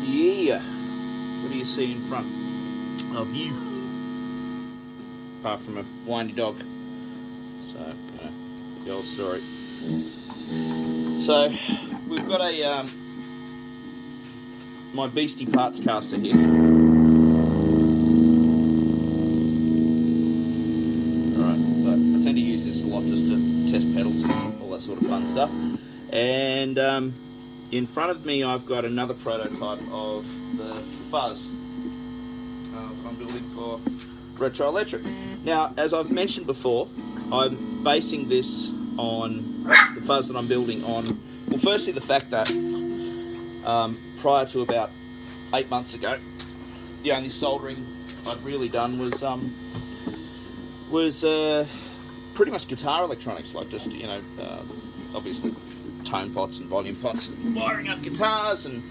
Yeah. What do you see in front of you? Apart from a whiny dog. So, you know, the old story. So, we've got a my Beastie Parts caster here. Alright, so I tend to use this a lot just to test pedals and all that sort of fun stuff. And in front of me I've got another prototype of the fuzz that I'm building for Retro Electric. Now, as I've mentioned before, I'm basing this on the fuzz that I'm building on, well, firstly the fact that prior to about 8 months ago, the only soldering I'd really done was pretty much guitar electronics, like just, you know, obviously tone pots and volume pots, and wiring up guitars and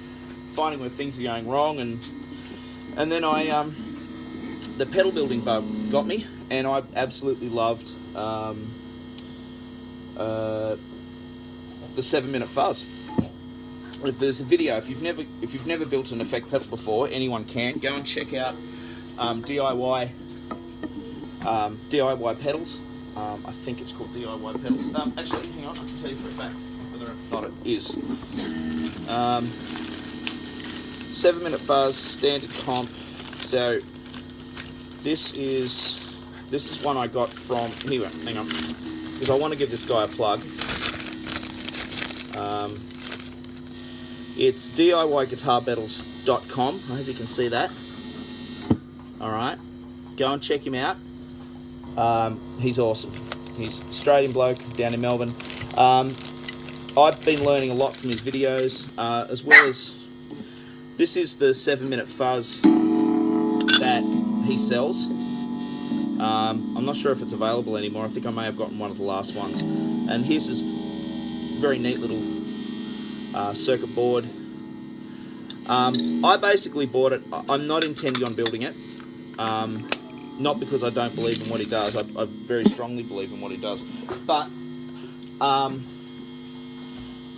finding where things are going wrong, and then I the pedal building bug got me, and I absolutely loved the 7-minute fuzz. If there's a video, if you've never built an effect pedal before, anyone can go and check out DIY pedals. I think it's called DIY pedals. Actually, hang on, I can tell you for a fact whether or not it is. 7-minute fuzz, standard comp. So this is one I got from, here, hang on, because I want to give this guy a plug. It's DIYGuitarBattles.com. I hope you can see that. Alright, go and check him out. He's awesome. He's an Australian bloke down in Melbourne. I've been learning a lot from his videos, as well as this is the 7-minute fuzz that he sells. I'm not sure if it's available anymore. I think I may have gotten one of the last ones. And here's this very neat little circuit board. I basically bought it. I'm not intending on building it. Not because I don't believe in what he does. I very strongly believe in what he does. But I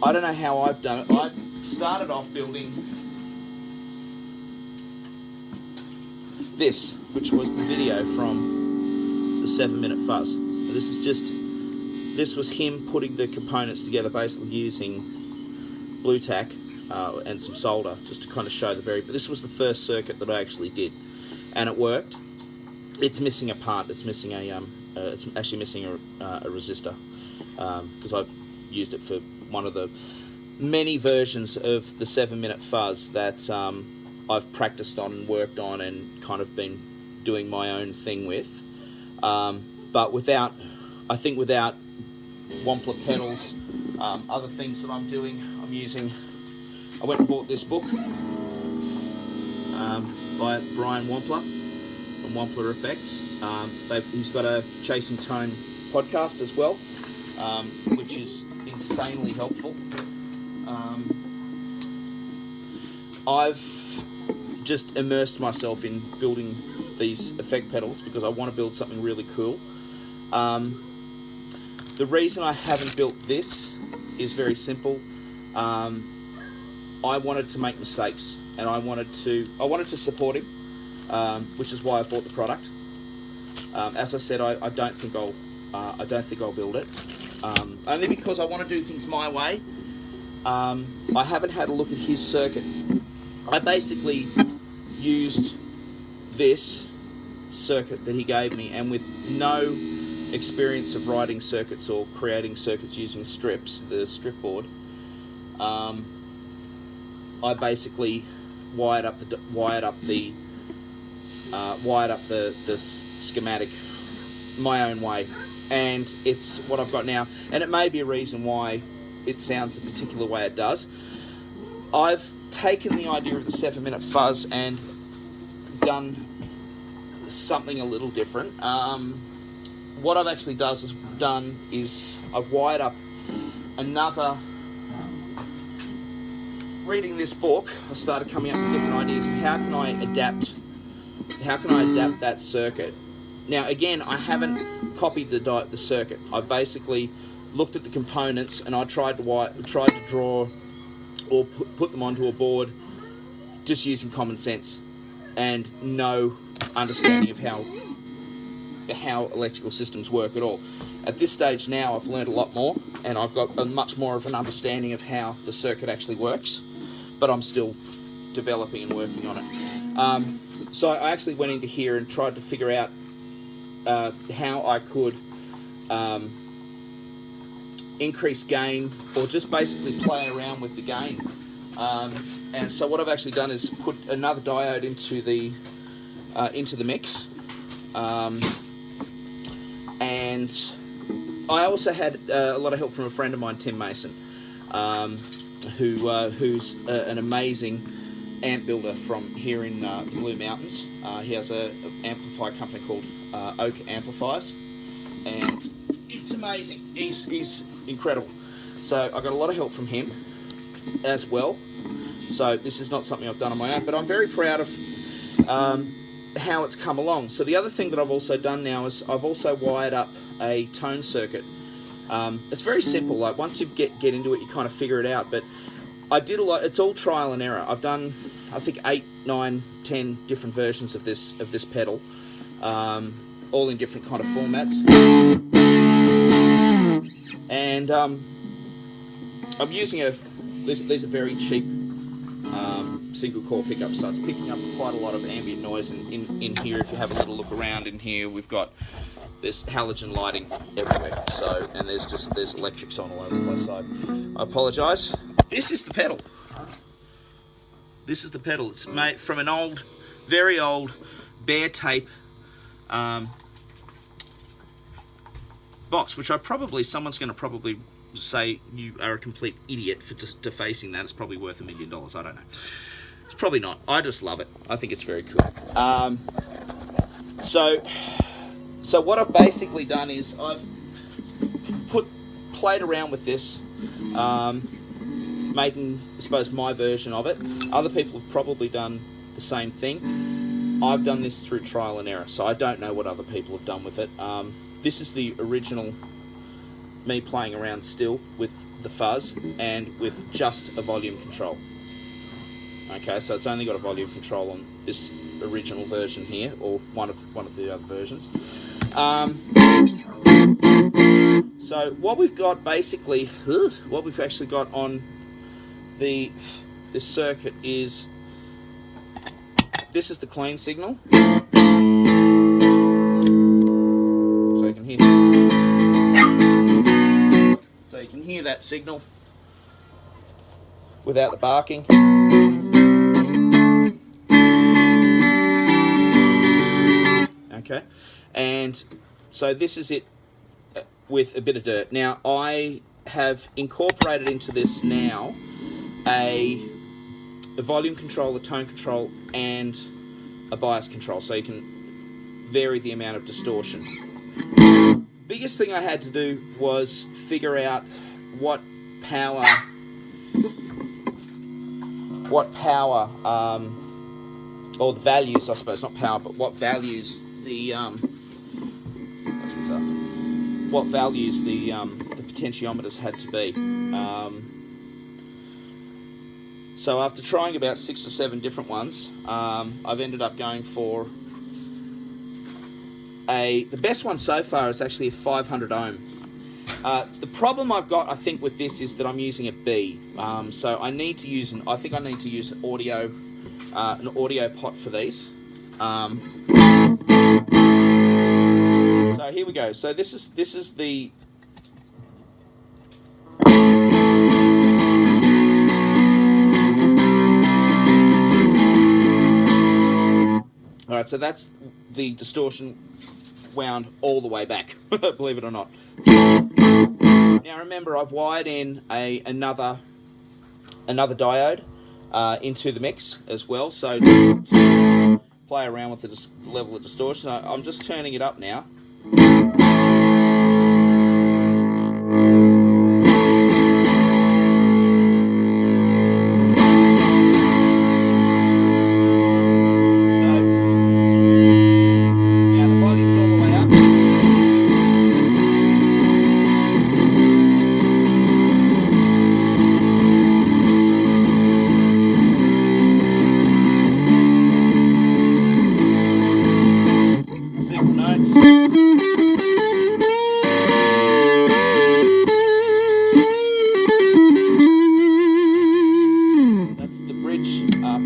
don't know how I've done it. I started off building this, which was the video from the 7-minute fuzz. This was him putting the components together, basically using blue tack and some solder, just to kind of show but this was the first circuit that I actually did, and it worked. It's missing a part. It's missing it's actually missing a resistor, because I used it for one of the many versions of the 7-minute fuzz that I've practiced on and worked on and kind of been doing my own thing with, but without Wampler pedals, other things that I'm doing, I went and bought this book by Brian Wampler from Wampler Effects. He's got a Chasing Tone podcast as well, which is insanely helpful. I've just immersed myself in building these effect pedals because I want to build something really cool. The reason I haven't built this is very simple. I wanted to make mistakes, and I wanted to support him, which is why I bought the product. As I said, I don't think I'll build it, only because I want to do things my way. I haven't had a look at his circuit. I basically used this circuit that he gave me, and with no experience of writing circuits or creating circuits using strips, the strip board, I basically wired up the schematic my own way, and it's what I've got now. And it may be a reason why it sounds the particular way it does. I've taken the idea of the 7-minute fuzz and done something a little different. What I've actually done is I've wired up another. Reading this book, I started coming up with different ideas of how can I adapt that circuit. Now, again, I haven't copied the circuit. I've basically looked at the components and I tried to draw or put them onto a board just using common sense and no understanding of how electrical systems work at all. At this stage now, I've learned a lot more, and I've got a much more of an understanding of how the circuit actually works, but I'm still developing and working on it. So I actually went into here and tried to figure out how I could increase gain, or just basically play around with the gain. And so what I've actually done is put another diode into the mix, and I also had a lot of help from a friend of mine, Tim Mason, who's an amazing amp builder from here in the Blue Mountains. He has an amplifier company called Oak Amplifiers, and it's amazing. He's incredible. So I got a lot of help from him as well. So this is not something I've done on my own, but I'm very proud of how it's come along. So the other thing that I've also done now is I've also wired up a tone circuit. It's very simple. Like once you get into it, you kind of figure it out. But I did a lot. It's all trial and error. I've done, I think, 8, 9, 10 different versions of this pedal, all in different kind of formats. And I'm using these are very cheap single core pickups, so it's picking up quite a lot of ambient noise in here. If you have a little look around in here, there's halogen lighting everywhere. So, and there's electrics on all over the place. So I apologise. This is the pedal. This is the pedal. It's made from an very old bare tape box, which someone's going to probably say you are a complete idiot for defacing that. It's probably worth $1 million. I don't know. It's probably not. I just love it. I think it's very cool. So what I've basically done is I've played around with this, making, I suppose, my version of it. Other people have probably done the same thing. I've done this through trial and error, so I don't know what other people have done with it. This is the original me playing around still with the fuzz and with just a volume control. Okay, so it's only got a volume control on this original version here, or one of the other versions. So what we've got basically, what we've actually got on this circuit is, this is the clean signal. So you can hear that signal without the barking. Okay, and so this is it with a bit of dirt. Now I have incorporated into this now a volume control, a tone control, and a bias control, so you can vary the amount of distortion. Biggest thing I had to do was figure out what power, or the values, I suppose, not power, but what values the potentiometers had to be. So after trying about 6 or 7 different ones, I've ended up going for the best one so far is actually a 500 ohm. The problem I've got, I think, with this is that I'm using a B. So I need to use I think I need to use an audio pot for these. So here we go. So this is the all right. So that's the distortion wound all the way back, believe it or not. Now remember, I've wired in another diode into the mix as well, so just to play around with the level of distortion. I'm just turning it up now.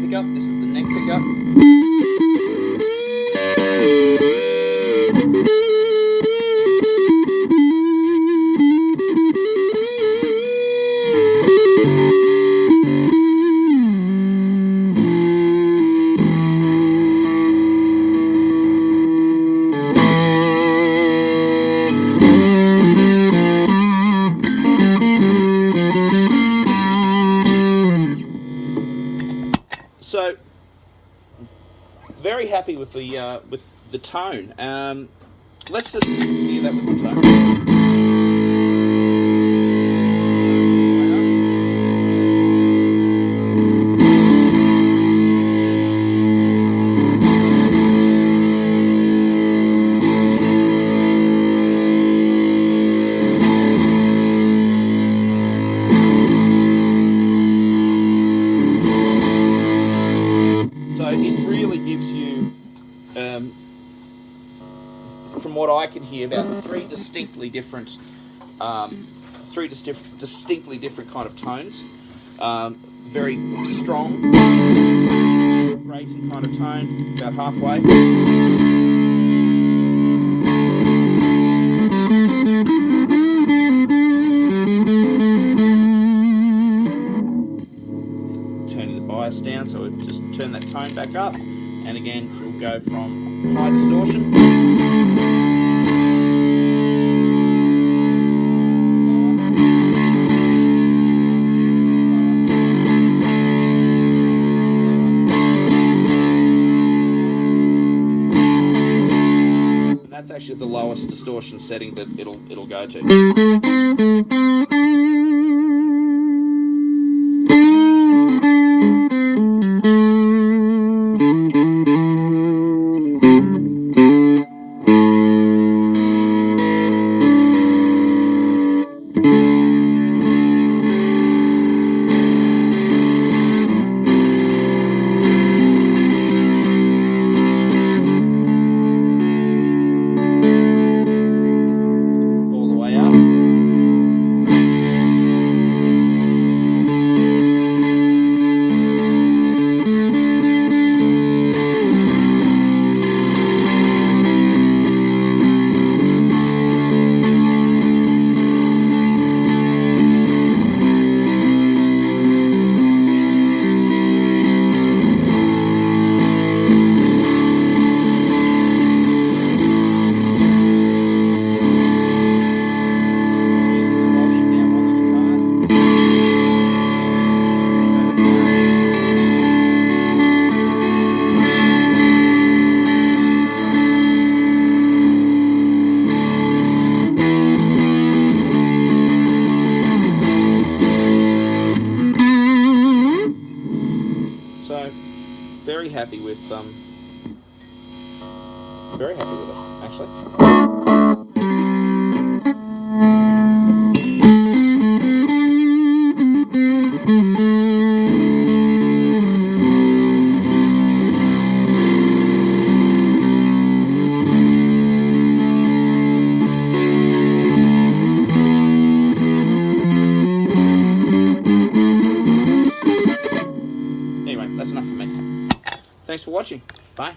pickup. This is the neck pickup. So, very happy with the tone. Let's just hear that with the tone. So it really gives you, from what I can hear, about three distinctly different kind of tones. Very strong, grating kind of tone, about halfway. Turning the bias down, so it just turn that tone back up, and again we'll go from high distortion, and that's actually the lowest distortion setting that it'll go to. All the way up. So, very happy with it, actually. Anyway, that's enough for me. Thanks for watching. Bye.